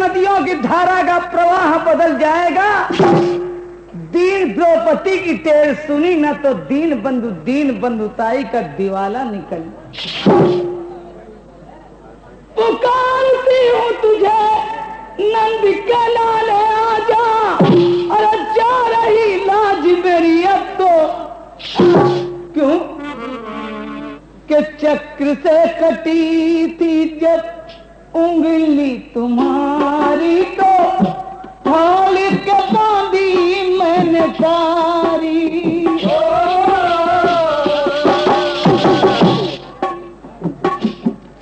नदियों की धारा का प्रवाह बदल जाएगा। दीन द्रौपदी की टेर सुनी न तो दीन बंधुताई का दिवाला निकल। पुकारती हूँ तुझे नंद के लाले आजा, अरे जा रही लाज मेरी अब तो। क्यों कि चक्र से कटी थी जब उंगली तुम्हारी, तो थाल के बांधी मैंने सारी।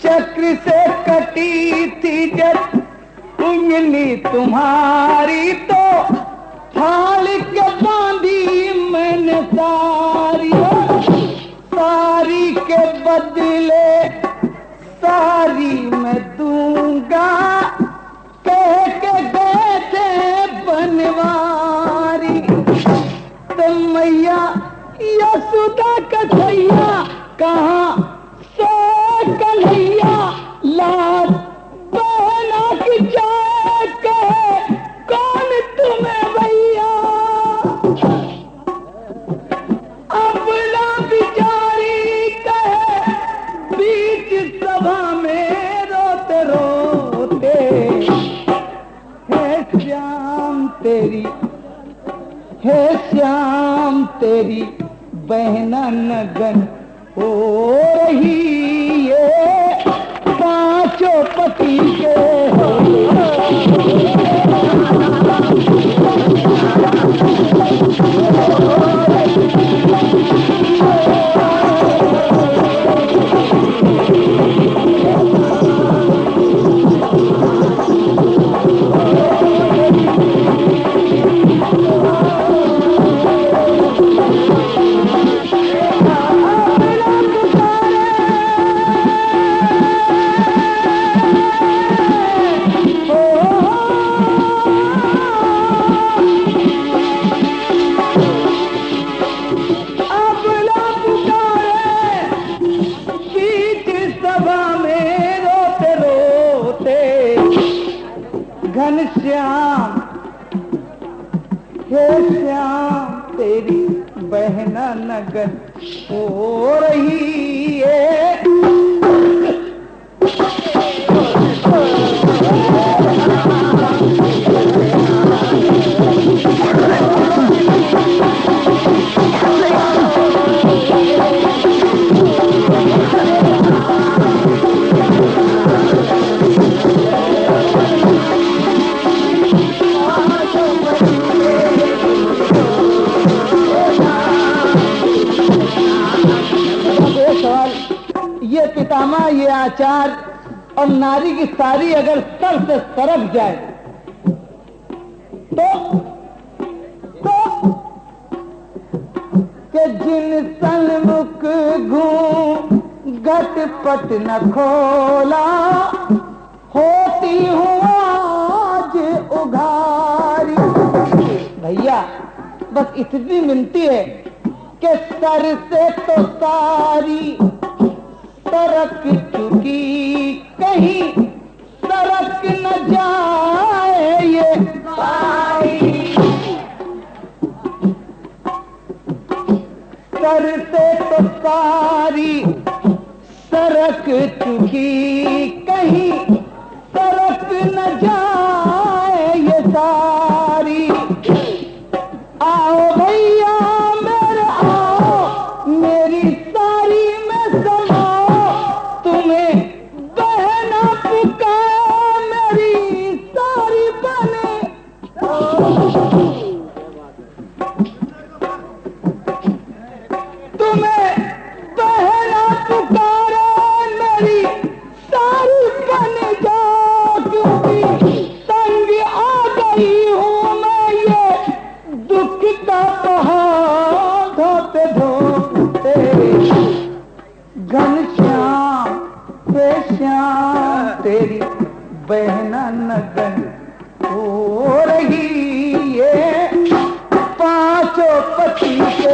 चक्र से कटी थी जब उंगली तुम्हारी, तो थाल के बांधी मैंने सारी। सारी के बदले सारी मैं दूंगा, कह के गए थे बनवारी। तो मैया यशोदा कन्हैया कहाँ से कन्हैया, लाज बहना की जाए कहे कौन तुम्हें भैया। अपना बिचारी कहे बीच सभा में रोते रोते, है श्याम तेरी, है श्याम तेरी बहना नगन हो रही है, पांचों पति के हो। घनश्याम हे श्याम तेरी बहना नगन हो रही है। ये पितामह, ये आचार और नारी की सारी अगर सर से सरक जाए तो कि जिन सन्मुख घूम घटपट न खोला, होती हूँ आज उघारी। भैया बस इतनी मिनती है कि सर से तो सारी सरक चुकी, कहीं सरक न जाए ये सारी। सर से तो सारी सरक चुकी, कहीं सरक न जाए ये सारी। आओ भैया मेरे आओ, मेरी सारी में समाओ, तुम्हें बहना पुकार मेरी सारी बने। तुम्हें बहना पुकारे मेरी सारी बन जाओ, क्योंकि तंग आ गई हूँ मैं ये दुख का पहाड़ धोते धोते। घनश्याम हे श्याम तेरी बहना नगन हो रही है, पांचों पति के।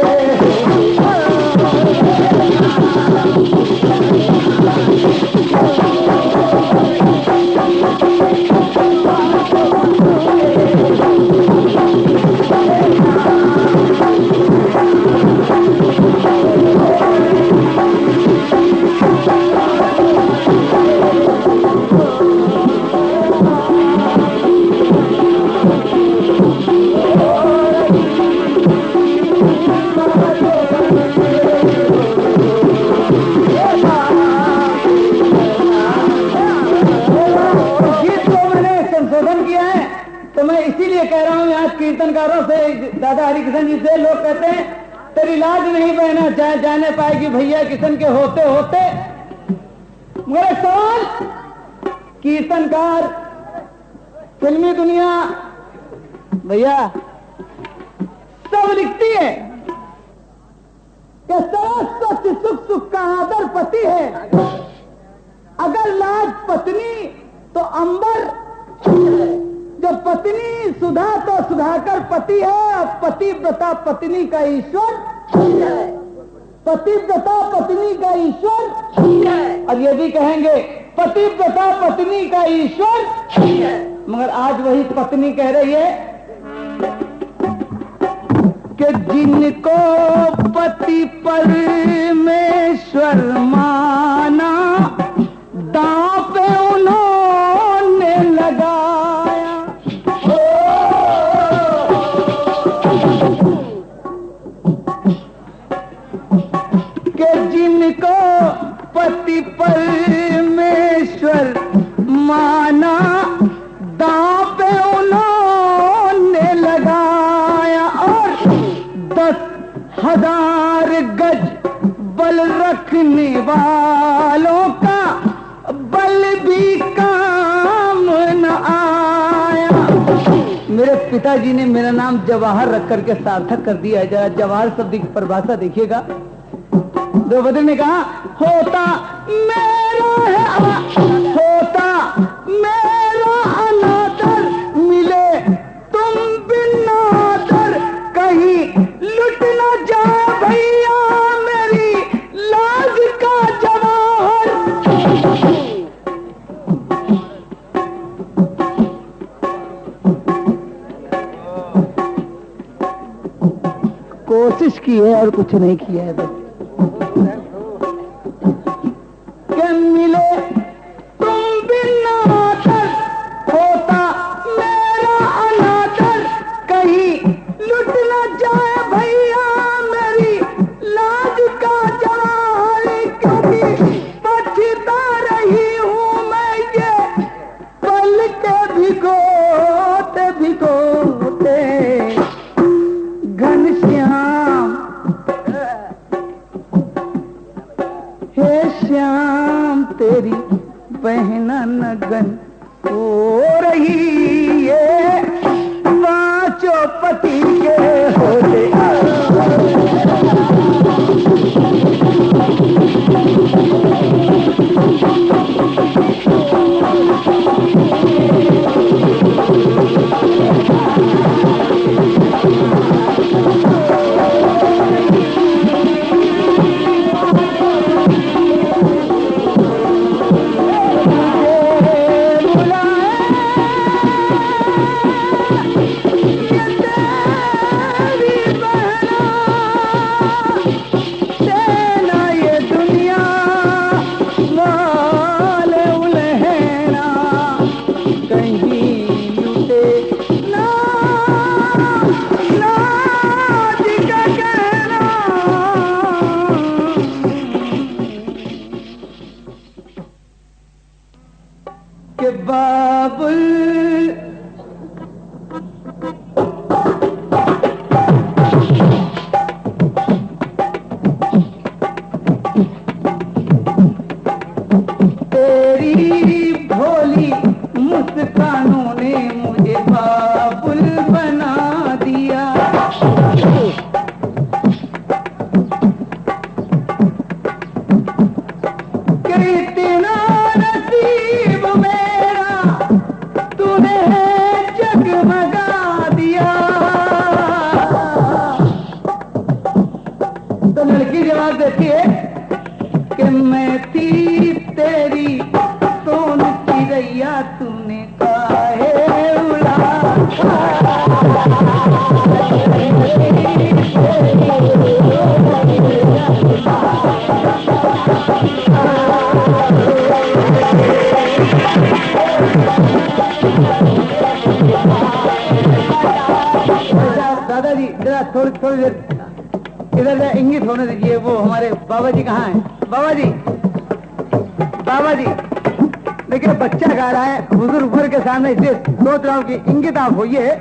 कीर्तनकारों से, दादा हरिकिशन जी से लोग कहते हैं तेरी लाज नहीं बहना चाहे जाने पाएगी भैया किशन के होते होते। मेरा सवाल, कीर्तनकार, फिल्मी दुनिया भैया सब लिखती है कि सच सुख सुख का आदर पति है, अगर लाज पत्नी तो अंबर, जो पत्नी सुधा तो सुधाकर पति है, पतिव्रता पत्नी का ईश्वर, पतिव्रता पत्नी का ईश्वर। और ये भी कहेंगे पतिव्रता पत्नी का ईश्वर, मगर आज वही पत्नी कह रही है कि जिनको पति परमेश्वर माना दांव पे उन्होंने लगाया। कि जिनको पति परमेश्वर माना दांव पे उन्होंने लगाया, और 10,000 गज बल रखने वालों का बल भी काम न आया। मेरे पिताजी ने मेरा नाम जवाहर रख करके सार्थक कर दिया है। जरा जवाहर शब्द की परिभाषा देखिएगा। द्रौपदी ने कहा होता मेरा है, होता मेरा अनादर, मिले तुम बिन आदर, कहीं लुट न जाए भैया मेरी लाज का जवाहर। कोशिश की है और कुछ नहीं किया है। बस के मिले तुम बिन आदर, होता मेरा अनादर, कहीं लुट न जाए भैया मेरी लाज का जवाहर। क्योंकि पछता रही हूं मैं ये पल के भिगोते भिगोते। घनश्याम हे श्याम तेरी बहना नगन हो रही है, पांचों पति के होते। दादाजी जरा थोड़ी देर इधर से इंगित होने दीजिए। वो हमारे बाबा जी कहाँ हैं? बाबा जी, बाबा जी देखिए बच्चा गा रहा है, बुजुर्ग वर्ग के सामने इसलिए सोच रहा हूँ कि इंगित आप होइए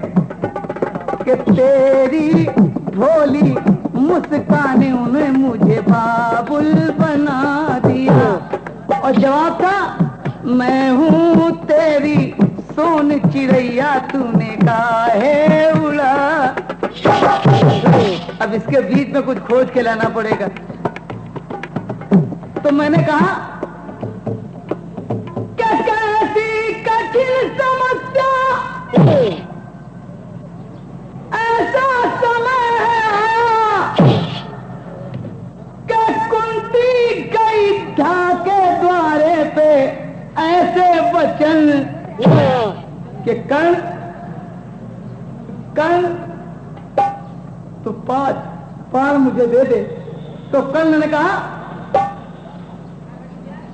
कि कि तेरी भोली मुस्काने उन्हें मुझे बाबुल बना दिया। और जवाब था मैं हूँ तेरी सोन चिड़ैया तूने काहे उड़ा। अब इसके बीच में कुछ खोज के लाना पड़ेगा। तो मैंने कहा क्या कैसी कठिन समस्या, ऐसा समय है आया कि कुंती गई ढाके द्वारे पे ऐसे वचन कि कर्ण तो पार मुझे दे दे। तो कर्ण ने कहा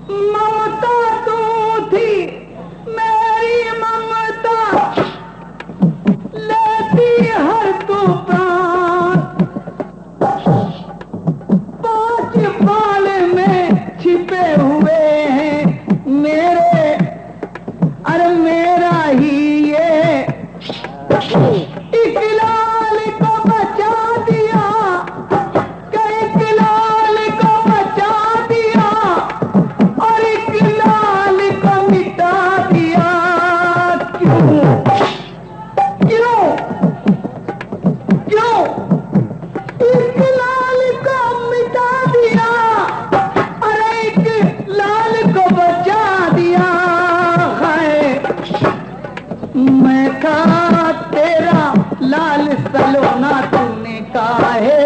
ममता तू थी मेरी ममता, लेती हर तू प्राण, 5 बाल में छिपे हुए हैं मेरे, अरे मेरा ही ये एक लाल को बचा दिया, एक लाल को बचा दिया और एक लाल को मिटा दिया। क्यों क्यों क्यों एक लाल को मिटा दिया और एक लाल को बचा दिया है। मैं था तेरा लाल सलोना तूने काहे